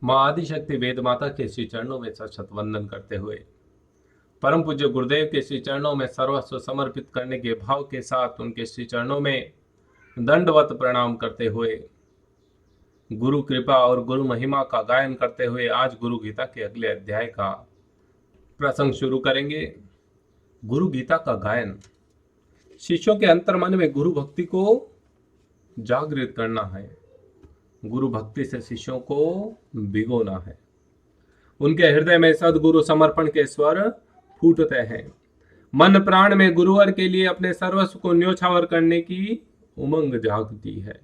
माँ आदिशक्ति वेद माता के श्री चरणों में सशत वंदन करते हुए, परम पूज्य गुरुदेव के श्री चरणों में सर्वस्व समर्पित करने के भाव के साथ उनके श्री चरणों में दंडवत प्रणाम करते हुए, गुरु कृपा और गुरु महिमा का गायन करते हुए आज गुरु गीता के अगले अध्याय का प्रसंग शुरू करेंगे। गुरु गीता का गायन शिष्यों के अंतर्मन में गुरु भक्ति को जागृत करना है। गुरु भक्ति से शिष्यों को भिगोना है। उनके हृदय में सदगुरु समर्पण के स्वर फूटते हैं। मन प्राण में गुरुवर के लिए अपने सर्वस्व को न्योछावर करने की उमंग जागती है।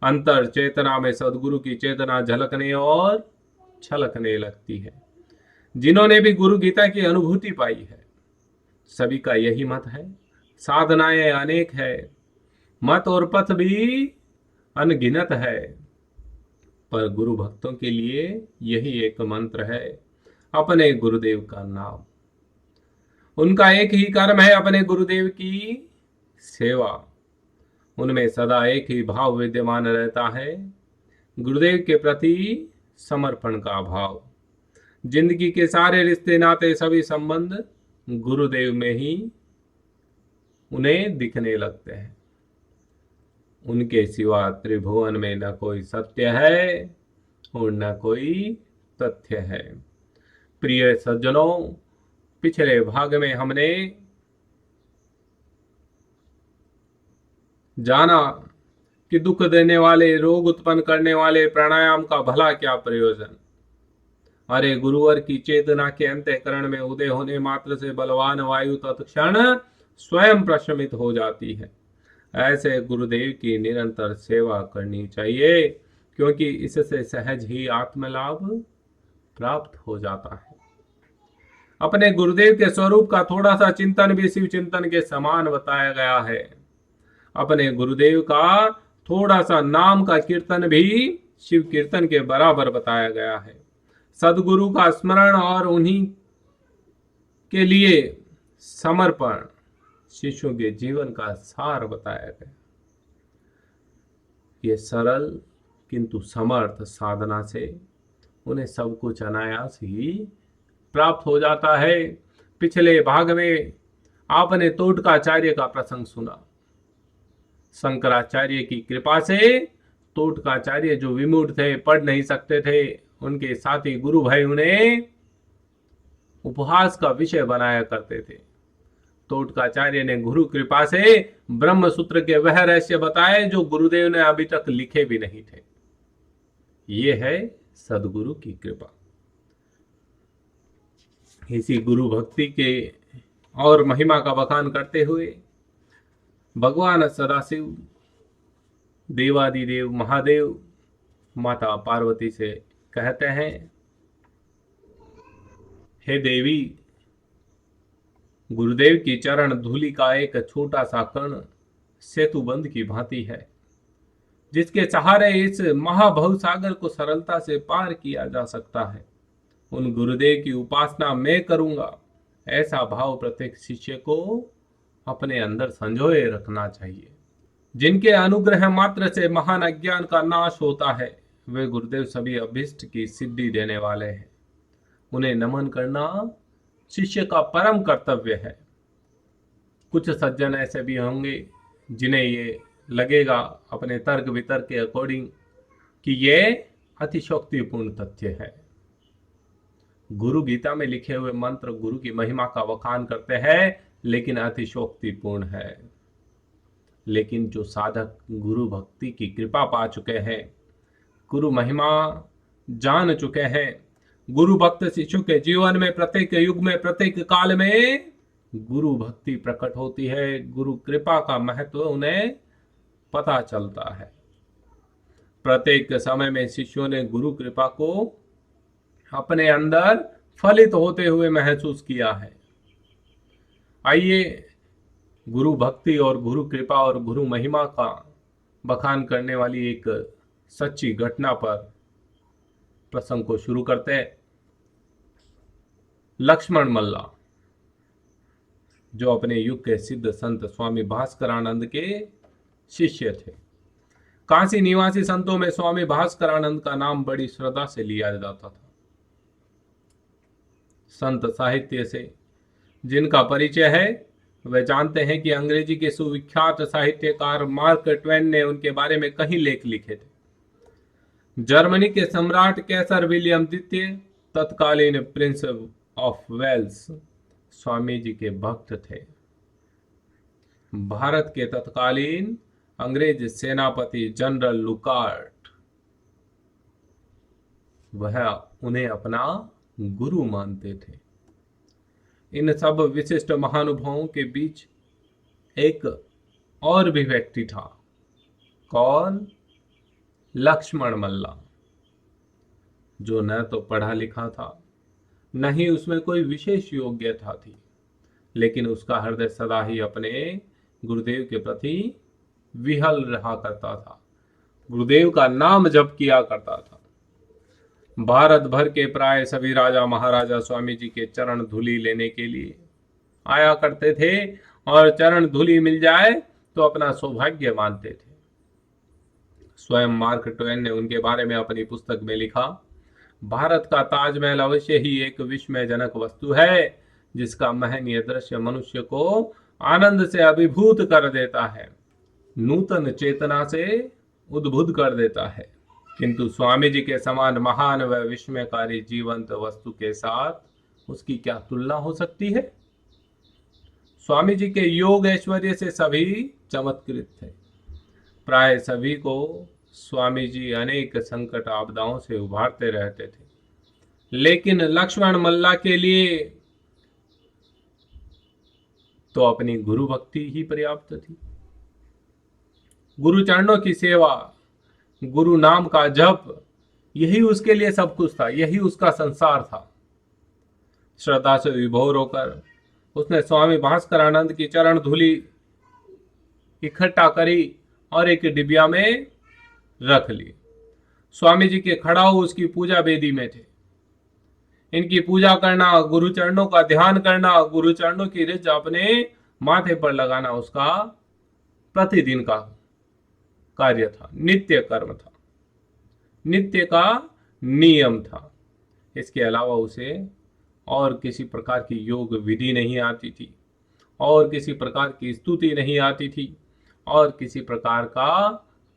अंतर चेतना में सदगुरु की चेतना झलकने और छलकने लगती है। जिन्होंने भी गुरु गीता की अनुभूति पाई है, सभी का यही मत है। साधनाएं अनेक है, मत और पथ भी अनगिनत है, पर गुरु भक्तों के लिए यही एक मंत्र है, अपने गुरुदेव का नाम। उनका एक ही कर्म है, अपने गुरुदेव की सेवा। उनमें सदा एक ही भाव विद्यमान रहता है, गुरुदेव के प्रति समर्पण का भाव। जिंदगी के सारे रिश्ते नाते सभी संबंध गुरुदेव में ही उन्हें दिखने लगते हैं। उनके सिवा त्रिभुवन में न कोई सत्य है और न कोई तथ्य है। प्रिय सज्जनों, पिछले भाग में हमने जाना कि दुख देने वाले, रोग उत्पन्न करने वाले प्राणायाम का भला क्या प्रयोजन। अरे गुरुवर की चेतना के अंतःकरण में उदय होने मात्र से बलवान वायु तत्क्षण स्वयं प्रशमित हो जाती है। ऐसे गुरुदेव की निरंतर सेवा करनी चाहिए, क्योंकि इससे सहज ही आत्मलाभ प्राप्त हो जाता है। अपने गुरुदेव के स्वरूप का थोड़ा सा चिंतन भी शिव चिंतन के समान बताया गया है। अपने गुरुदेव का थोड़ा सा नाम का कीर्तन भी शिव कीर्तन के बराबर बताया गया है। सदगुरु का स्मरण और उन्हीं के लिए समर्पण शिष्यों के जीवन का सार बताया गया। ये सरल किंतु समर्थ साधना से उन्हें सब कुछ अनायास ही प्राप्त हो जाता है। पिछले भाग में आपने तोटकाचार्य का प्रसंग सुना। शंकराचार्य की कृपा से तोटकाचार्य जो विमूढ़ थे, पढ़ नहीं सकते थे, उनके साथी गुरु भाई उन्हें उपहास का विषय बनाया करते थे। तोटकाचार्य ने गुरु कृपा से ब्रह्म सूत्र के वह रहस्य बताए जो गुरुदेव ने अभी तक लिखे भी नहीं थे। ये है सदगुरु की कृपा। इसी गुरु भक्ति के और महिमा का बखान करते हुए भगवान सदाशिव, देवादिदेव महादेव माता पार्वती से कहते हैं, हे देवी, गुरुदेव की चरण धूलि का एक छोटा सा कण सेतुबंध की भांति है, जिसके सहारे इस महाभव सागर को सरलता से पार किया जा सकता है। उन गुरुदेव की उपासना मैं करूंगा, ऐसा भाव प्रत्येक शिष्य को अपने अंदर संजोए रखना चाहिए। जिनके अनुग्रह मात्र से महान अज्ञान का नाश होता है, वे गुरुदेव सभी अभिष्ट की सिद्धि देने वाले हैं। उन्हें नमन करना शिष्य का परम कर्तव्य है। कुछ सज्जन ऐसे भी होंगे जिन्हें ये लगेगा अपने तर्क वितर्क के अकॉर्डिंग कि ये अतिशोक्तिपूर्ण तथ्य है। गुरु गीता में लिखे हुए मंत्र गुरु की महिमा का वखान करते हैं, लेकिन अतिशोक्तिपूर्ण है। लेकिन जो साधक गुरु भक्ति की कृपा पा चुके हैं, गुरु महिमा जान चुके हैं, गुरु भक्त शिष्यों के जीवन में प्रत्येक युग में, प्रत्येक काल में गुरु भक्ति प्रकट होती है। गुरु कृपा का महत्व उन्हें पता चलता है। प्रत्येक समय में शिष्यों ने गुरु कृपा को अपने अंदर फलित होते हुए महसूस किया है। आइए गुरु भक्ति और गुरु कृपा और गुरु महिमा का बखान करने वाली एक सच्ची घटना पर प्रसंग को शुरू करते हैं। लक्ष्मण मल्ला, जो अपने युग के सिद्ध संत स्वामी भास्करानंद के शिष्य थे, काशी निवासी संतों में स्वामी भास्करानंद का नाम बड़ी श्रद्धा से लिया जाता था। संत साहित्य से जिनका परिचय है वे जानते हैं कि अंग्रेजी के सुविख्यात साहित्यकार मार्क ट्वेन ने उनके बारे में कई लेख लिखे थे। जर्मनी के सम्राट कैसर विलियम द्वितीय, तत्कालीन Prince of Wales, Swami ji के भक्त थे। भारत के तत्कालीन अंग्रेज सेनापति जनरल लुकार्ट, वह उन्हें अपना गुरु मानते थे। इन सब विशिष्ट महानुभावों के बीच एक और भी व्यक्ति था। कौन? लक्ष्मण मल्ला, जो न तो पढ़ा लिखा था, न ही उसमें कोई विशेष योग्यता थी, लेकिन उसका हृदय सदा ही अपने गुरुदेव के प्रति विहल रहा करता था। गुरुदेव का नाम जप किया करता था। भारत भर के प्राय सभी राजा महाराजा स्वामी जी के चरण धूलि लेने के लिए आया करते थे और चरण धूलि मिल जाए तो अपना सौभाग्य मानते थे। स्वयं मार्क ट्वेन ने उनके बारे में अपनी पुस्तक में लिखा, भारत का ताजमहल अवश्य ही एक विस्मयजनक वस्तु है, जिसका महनीय दृश्य मनुष्य को आनंद से अभिभूत कर देता है, नूतन चेतना से उद्बुद्ध कर देता है। किंतु स्वामी जी के समान महान व विस्मयकारी जीवंत वस्तु के साथ उसकी क्या तुलना हो सकती है? स्वामी जी के योग ऐश्वर्य से सभी चमत्कृत थे। प्राय सभी को स्वामी जी अनेक संकट आपदाओं से उभारते रहते थे, लेकिन लक्ष्मण मल्ला के लिए तो अपनी गुरु भक्ति ही पर्याप्त थी। गुरु चरणों की सेवा, गुरु नाम का जप, यही उसके लिए सब कुछ था, यही उसका संसार था। श्रद्धा से विभोर होकर उसने स्वामी भास्करानंद की चरण धूलि इकट्ठा करी और एक डिबिया में रख ली। स्वामी जी के खड़ाऊ उसकी पूजा वेदी में थे। इनकी पूजा करना, गुरु चरणों का ध्यान करना, गुरु चरणों की रिझ अपने माथे पर लगाना उसका प्रतिदिन का कार्य था, नित्य कर्म था, नित्य का नियम था। इसके अलावा उसे और किसी प्रकार की योग विधि नहीं आती थी, और किसी प्रकार की स्तुति नहीं आती थी, और किसी प्रकार का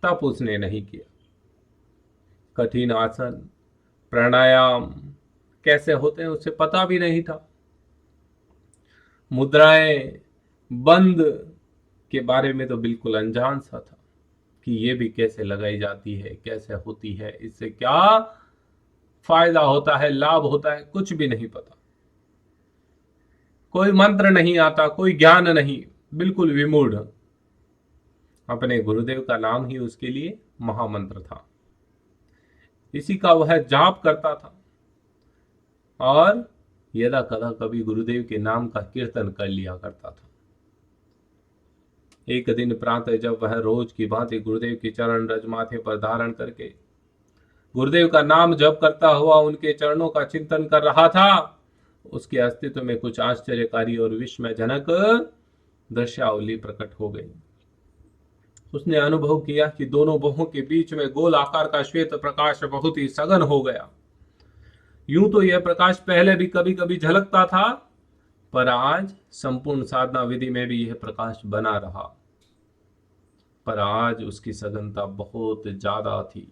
तप उसने नहीं किया। कठिन आसन, प्राणायाम कैसे होते हैं उसे पता भी नहीं था। मुद्राएं, बंद के बारे में तो बिल्कुल अनजान सा था कि ये भी कैसे लगाई जाती है, कैसे होती है, इससे क्या फायदा होता है, लाभ होता है, कुछ भी नहीं पता। कोई मंत्र नहीं आता, कोई ज्ञान नहीं, बिल्कुल विमूढ़। अपने गुरुदेव का नाम ही उसके लिए महामंत्र था। इसी का वह जाप करता था और यदा कदा कभी गुरुदेव के नाम का कीर्तन कर लिया करता था। एक दिन प्रातः जब वह रोज की भांति गुरुदेव की चरण रज माथे पर धारण करके गुरुदेव का नाम जप करता हुआ उनके चरणों का चिंतन कर रहा था, उसके अस्तित्व में कुछ आश्चर्यकारी और विस्मयजनक दृश्यावली प्रकट हो गई। उसने अनुभव किया कि दोनों बाहों के बीच में गोल आकार का श्वेत प्रकाश बहुत ही सघन हो गया। यूं तो यह प्रकाश पहले भी कभी कभी झलकता था, पर आज संपूर्ण साधना विधि में भी यह प्रकाश बना रहा। पर आज उसकी सघनता बहुत ज्यादा थी।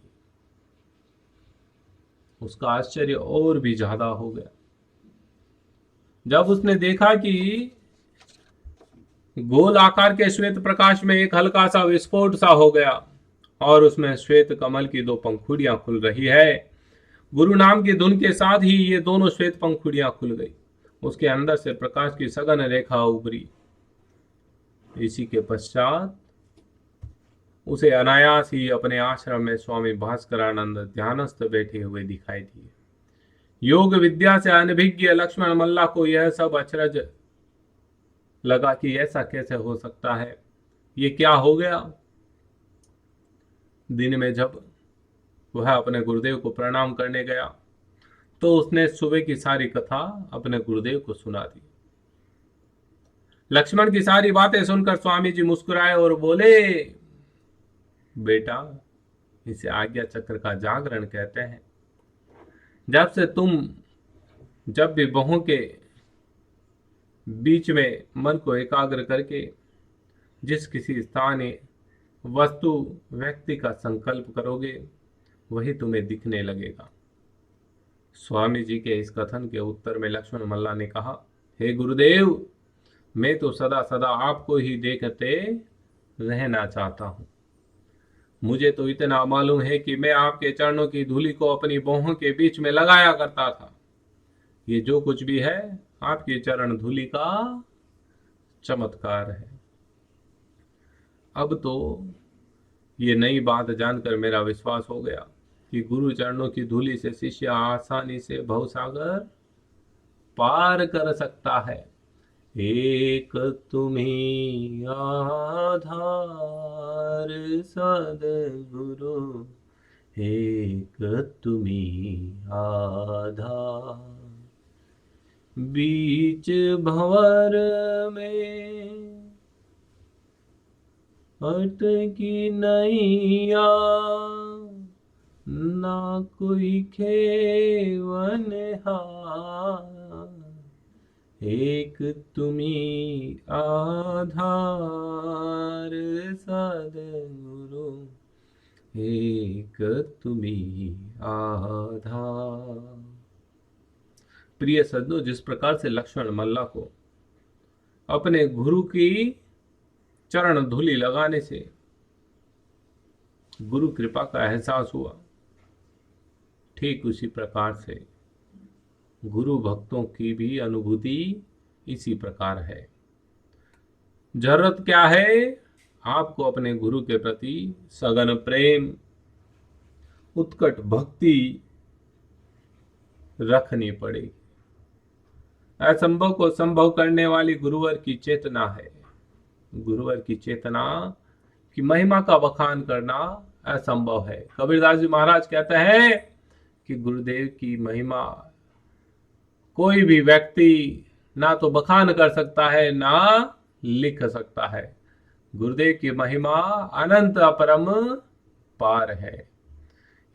उसका आश्चर्य और भी ज्यादा हो गया जब उसने देखा कि गोल आकार के श्वेत प्रकाश में एक हल्का सा विस्फोट सा हो गया और उसमें श्वेत कमल की दो पंखुड़ियां खुल रही है। गुरु नाम की धुन के साथ ही ये दोनों श्वेत पंखुड़ियां खुल गई। उसके अंदर से प्रकाश की सघन रेखा उभरी। इसी के पश्चात उसे अनायास ही अपने आश्रम में स्वामी भास्करानंद ध्यानस्थ बैठे हुए दिखाई दिए। योग विद्या से अनभिज्ञ लक्ष्मण मल्ला को यह सब अचरज लगा कि ऐसा कैसे हो सकता है, ये क्या हो गया। दिन में जब वह अपने गुरुदेव को प्रणाम करने गया तो उसने सुबह की सारी कथा अपने गुरुदेव को सुना दी। लक्ष्मण की सारी बातें सुनकर स्वामी जी मुस्कुराए और बोले, बेटा इसे आज्ञा चक्र का जागरण कहते हैं। जब से तुम जब भी बाहों के बीच में मन को एकाग्र करके जिस किसी स्थान, वस्तु, व्यक्ति का संकल्प करोगे वही तुम्हें दिखने लगेगा। स्वामी जी के इस कथन के उत्तर में लक्ष्मण मल्ला ने कहा, हे गुरुदेव, मैं तो सदा सदा आपको ही देखते रहना चाहता हूं। मुझे तो इतना मालूम है कि मैं आपके चरणों की धूलि को अपनी बाहों के बीच में लगाया करता था। ये जो कुछ भी है आपकी चरण धूलि का चमत्कार है। अब तो ये नई बात जानकर मेरा विश्वास हो गया कि गुरु चरणों की धूलि से शिष्य आसानी से भवसागर पार कर सकता है। एक तुम्ही आधार सद्गुरु, एक तुम्ही आधार, बीच भंवर में अटकी नैया, ना कोई खेवन हार, एक तुम्ही आधार सद्गुरु, एक तुम्ही आधार। प्रिय सज्जनों, जिस प्रकार से लक्ष्मण मल्ला को अपने गुरु की चरण धूलि लगाने से गुरु कृपा का एहसास हुआ, ठीक उसी प्रकार से गुरु भक्तों की भी अनुभूति इसी प्रकार है। जरूरत क्या है? आपको अपने गुरु के प्रति सघन प्रेम, उत्कट भक्ति रखनी पड़ेगी। असंभव को संभव करने वाली गुरुवर की चेतना है। गुरुवर की चेतना की महिमा का बखान करना असंभव है। कबीरदास जी महाराज कहते हैं कि गुरुदेव की महिमा कोई भी व्यक्ति ना तो बखान कर सकता है ना लिख सकता है। गुरुदेव की महिमा अनंत अपरम पार है।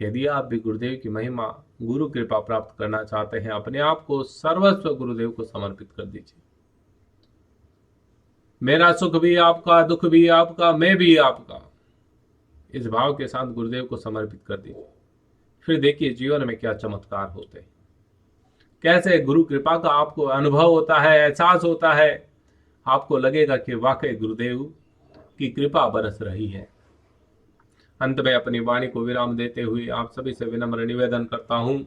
यदि आप भी गुरुदेव की महिमा, गुरु कृपा प्राप्त करना चाहते हैं, अपने आप को सर्वस्व गुरुदेव को समर्पित कर दीजिए। मेरा सुख भी आपका, दुख भी आपका, मैं भी आपका, इस भाव के साथ गुरुदेव को समर्पित कर दीजिए। फिर देखिए जीवन में क्या चमत्कार होते हैं, कैसे गुरु कृपा का आपको अनुभव होता है, एहसास होता है। आपको लगेगा कि वाकई गुरुदेव की कृपा बरस रही है। अंत में अपनी वाणी को विराम देते हुए आप सभी से विनम्र निवेदन करता हूं,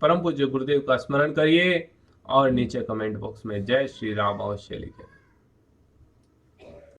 परम पूज्य गुरुदेव का स्मरण करिए और नीचे कमेंट बॉक्स में जय श्री राम अवश्य लिखें।